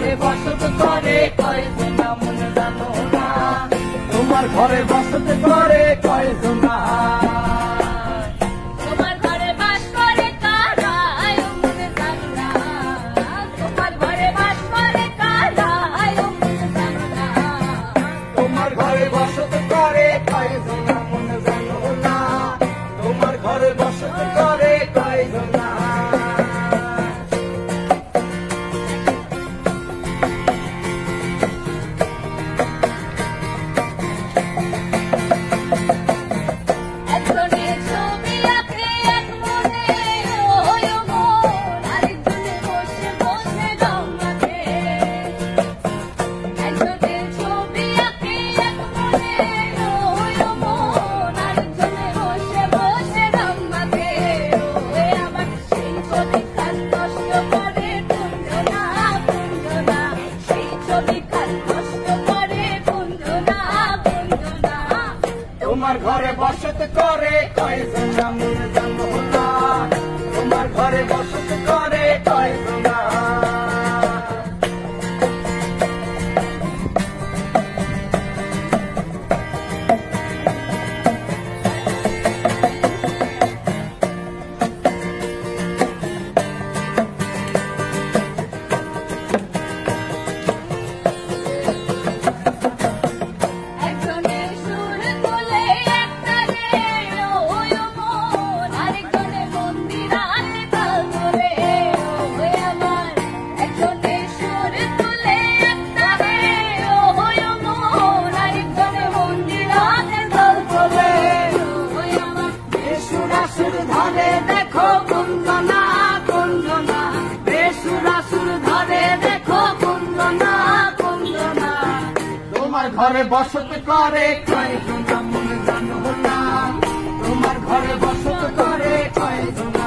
ঘরে বসত করে কয়জনা মন জানো না, তোমার ঘরে বসত করে কয়জনা। তোমার ঘরে বাস করে কারা মন জানো না, তোমার ঘরে বাস করে কারা মন জানো না, তোমার ঘরে বসত করে কয়জনা মন জানো না, তোমার ঘরে বসত করে কয়জনা। একজনের ছবি আঁকে এক মনে ওই মন, আরেকজনে বসে বসে রং মাখে। একজনের ছবি আঁকে এক মনে ওই মন, আরেকজনে বসে বসে রং মাখে। ওই আমার সেই ছবি খান নষ্ট করে কুঞ্জনা কুঞ্জনা, সেই ছবি খান নষ্ট করে কুঞ্জনা কুঞ্জনা। তোমার ঘরে বসত করে কয়জনা মন জানো না, তোমার ঘরে বসত করে কয়জনা। একজনের সুর তোলে এক তালে ওই মন, আরেকজনে মন্দিরাতে তাল তোলে ওই আমার। একজনের সুর তোলে এক তালে ওই মন, আরেকজনে মন্দিরাতে তাল তোলে ওই আমার। বেসুরাসুর ধরে দেখো কুঞ্জনা কুঞ্জনা, বেসুরাসুর ধরে দেখো কুঞ্জনা কুঞ্জনা। তোমার ঘরে বসত করে কয়জনা মন জানো না, তোমার ঘরে বসত করে কয়জনা।